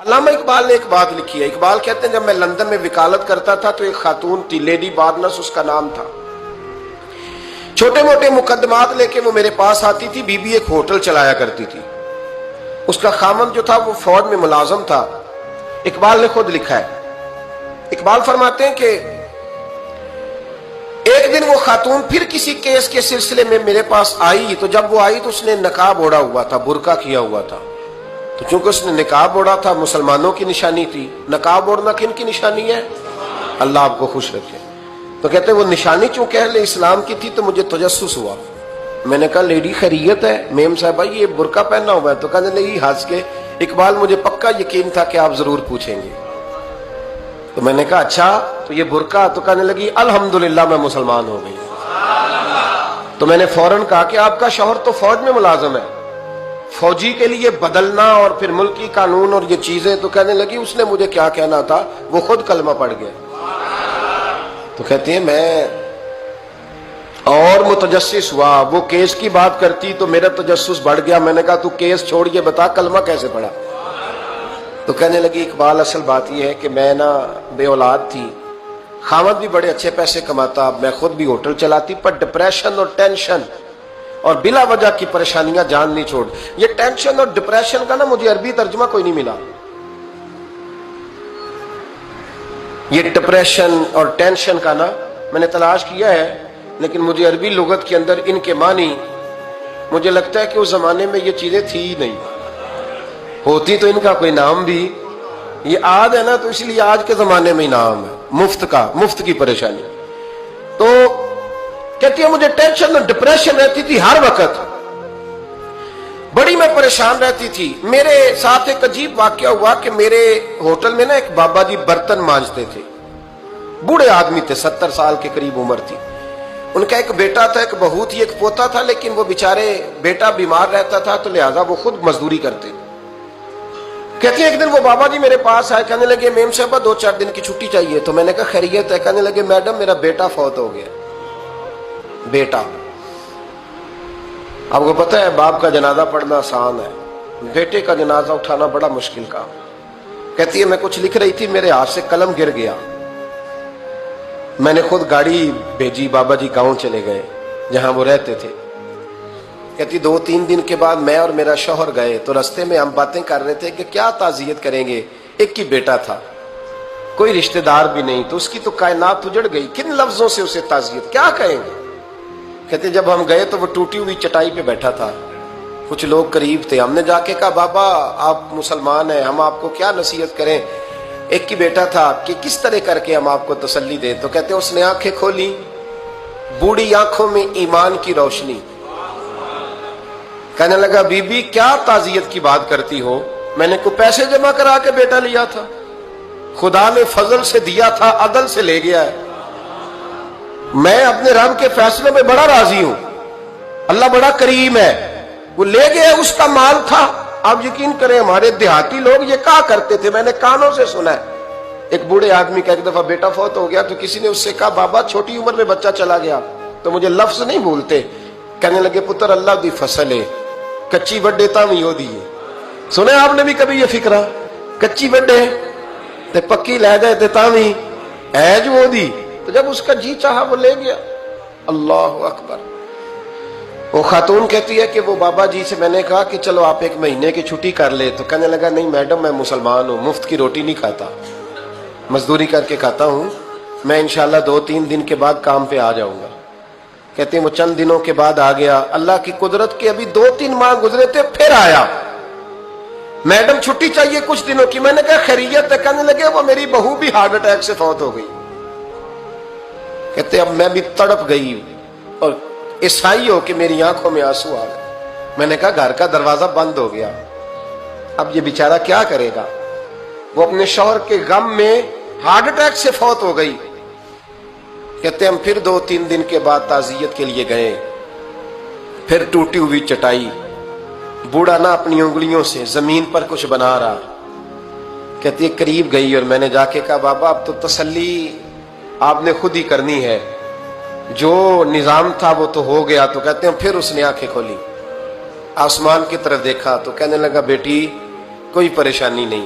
علامہ اقبال نے ایک بات لکھی ہے. اقبال کہتے ہیں جب میں لندن میں وکالت کرتا تھا تو ایک خاتون تھی, لیڈی بارنس اس کا نام تھا. چھوٹے موٹے مقدمات لے کے وہ میرے پاس آتی تھی. بی بی ایک ہوٹل چلایا کرتی تھی. اس کا خامند جو تھا وہ فوج میں ملازم تھا. اقبال نے خود لکھا ہے, اقبال فرماتے ہیں کہ ایک دن وہ خاتون پھر کسی کیس کے سلسلے میں میرے پاس آئی. تو جب وہ آئی تو اس نے نقاب اوڑھا ہوا تھا, برقع کیا ہوا تھا. تو چونکہ اس نے نقاب اوڑھا تھا, مسلمانوں کی نشانی تھی. نقاب اوڑھنا کن کی نشانی ہے؟ اللہ آپ کو خوش رکھے. تو کہتے ہیں وہ نشانی چونکہ اہل اسلام کی تھی تو مجھے تجسس ہوا. میں نے کہا لیڈی خیریت ہے؟ میم صاحبہ یہ برقع پہننا ہوا ہے. تو کہنے لگی ہنس کے, اقبال مجھے پکا یقین تھا کہ آپ ضرور پوچھیں گے. تو میں نے کہا اچھا تو یہ برقع؟ تو کہنے لگی الحمدللہ میں مسلمان ہو گئی. تو میں نے فوراً کہا کہ آپ کا شوہر تو فوج میں ملازم ہے, فوجی کے لیے بدلنا اور پھر ملکی قانون اور یہ چیزیں. تو کہنے لگی اس نے مجھے کیا کہنا تھا, وہ خود کلمہ پڑھ گیا. تو کہتے ہیں میں اور متجسس ہوا. وہ کیس کی بات کرتی تو میرا تجسس بڑھ گیا. میں نے کہا تو کیس چھوڑ کے بتا کلمہ کیسے پڑھا. تو کہنے لگی اقبال اصل بات یہ ہے کہ میں نا بے اولاد تھی, خامد بھی بڑے اچھے پیسے کماتا, میں خود بھی ہوٹل چلاتی, پر ڈپریشن اور ٹینشن اور بلا وجہ کی پریشانیاں جان نہیں چھوڑ. یہ ٹینشن اور ڈپریشن کا نا مجھے عربی ترجمہ کوئی نہیں ملا. یہ ڈپریشن اور ٹینشن کا نا میں نے تلاش کیا ہے, لیکن مجھے عربی لغت کے اندر ان کے معنی مجھے لگتا ہے کہ اس زمانے میں یہ چیزیں تھی ہی نہیں. ہوتی تو ان کا کوئی نام بھی, یہ آج ہے نا تو اس لیے آج کے زمانے میں ہی نام ہے مفت کا, مفت کی پریشانی. تو کہتی ہے مجھے ٹینشن اور ڈپریشن رہتی تھی ہر وقت, بڑی میں پریشان رہتی تھی. میرے ساتھ ایک عجیب واقعہ ہوا کہ میرے ہوٹل میں نا ایک بابا جی برتن مانجتے تھے, بوڑھے آدمی تھے, 70 سال کے قریب عمر تھی. ان کا ایک بیٹا تھا, ایک بہو تھی, ایک پوتا تھا, لیکن وہ بیچارے بیٹا بیمار رہتا تھا تو لہٰذا وہ خود مزدوری کرتے. کہتی ہیں ایک دن وہ بابا جی میرے پاس آئے, کہنے لگے میم صاحبہ 2-4 دن کی چھٹی چاہیے. تو میں نے کہا خیریت ہے؟ کہنے لگے میڈم میرا بیٹا فوت ہو گیا. بیٹا, آپ کو پتہ ہے باپ کا جنازہ پڑھنا آسان ہے, بیٹے کا جنازہ اٹھانا بڑا مشکل کام. کہتی ہے میں کچھ لکھ رہی تھی, میرے ہاتھ سے قلم گر گیا. میں نے خود گاڑی بھیجی, بابا جی گاؤں چلے گئے جہاں وہ رہتے تھے. کہتی 2-3 دن کے بعد میں اور میرا شوہر گئے تو رستے میں ہم باتیں کر رہے تھے کہ کیا تعزیت کریں گے. ایک ہی بیٹا تھا, کوئی رشتہ دار بھی نہیں, تو اس کی تو کائنات اجڑ گئی, کن لفظوں سے اسے تعزیت کیا کہیں گے. کہتے جب ہم گئے تو وہ ٹوٹی ہوئی چٹائی پہ بیٹھا تھا, کچھ لوگ قریب تھے. ہم نے جا کے کہا بابا آپ مسلمان ہیں, ہم آپ کو کیا نصیحت کریں, ایک ہی بیٹا تھا, کہ کس طرح کر کے ہم آپ کو تسلی دیں. تو کہتے اس نے آنکھیں کھولی, بوڑھی آنکھوں میں ایمان کی روشنی. کہنے لگا بی بی کیا تعزیت کی بات کرتی ہو, میں نے کوئی پیسے جمع کرا کے بیٹا لیا تھا, خدا نے فضل سے دیا تھا, عدل سے لے گیا ہے. میں اپنے رب کے فیصلوں میں بڑا راضی ہوں, اللہ بڑا کریم ہے, وہ لے گیا, اس کا مال تھا. آپ یقین کریں ہمارے دیہاتی لوگ یہ کہا کرتے تھے, میں نے کانوں سے سنا ہے. ایک بوڑھے آدمی کا ایک دفعہ بیٹا فوت ہو گیا تو کسی نے اس سے کہا بابا چھوٹی عمر میں بچہ چلا گیا, تو مجھے لفظ نہیں بھولتے. کہنے لگے پتر اللہ دی فصل ہے, کچی وڈے تاوی ہو دی ہے. سنے آپ نے بھی کبھی یہ فکرہ, کچی وڈے تے پکی لے گئے تے تاوی ہے جو ہو دی. تو جب اس کا جی چاہا وہ لے گیا. اللہ اکبر. وہ خاتون کہتی ہے کہ وہ بابا جی سے میں نے کہا کہ چلو آپ 1 مہینے کی چھٹی کر لے. تو کہنے لگا نہیں میڈم میں مسلمان ہوں, مفت کی روٹی نہیں کھاتا, مزدوری کر کے کھاتا ہوں, میں انشاءاللہ 2-3 دن کے بعد کام پہ آ جاؤں گا. کہتے ہیں وہ چند دنوں کے بعد آ گیا. اللہ کی قدرت کے ابھی 2-3 ماہ گزرے تھے, پھر آیا. میڈم چھٹی چاہیے کچھ دنوں کی. میں نے کہا خیریت ہے؟ کہنے لگے وہ میری بہو بھی ہارٹ اٹیک سے فوت ہو گئی. کہتے اب میں بھی تڑپ گئی اور عیسائی ہو کہ میری آنکھوں میں آنسو آ گئے. میں نے کہا گھر کا دروازہ بند ہو گیا, اب یہ بیچارہ کیا کرے گا. وہ اپنے شوہر کے غم میں ہارٹ اٹیک سے فوت ہو گئی. کہتے ہم پھر 2-3 دن کے بعد تعزیت کے لیے گئے, پھر ٹوٹی ہوئی چٹائی, بوڑھا نہ اپنی انگلیوں سے زمین پر کچھ بنا رہا. کہتی ہے قریب گئی اور میں نے جا کے کہا بابا اب تو تسلی آپ نے خود ہی کرنی ہے, جو نظام تھا وہ تو ہو گیا. تو کہتے ہیں پھر اس نے آنکھیں کھولی, آسمان کی طرف دیکھا تو کہنے لگا بیٹی کوئی پریشانی نہیں,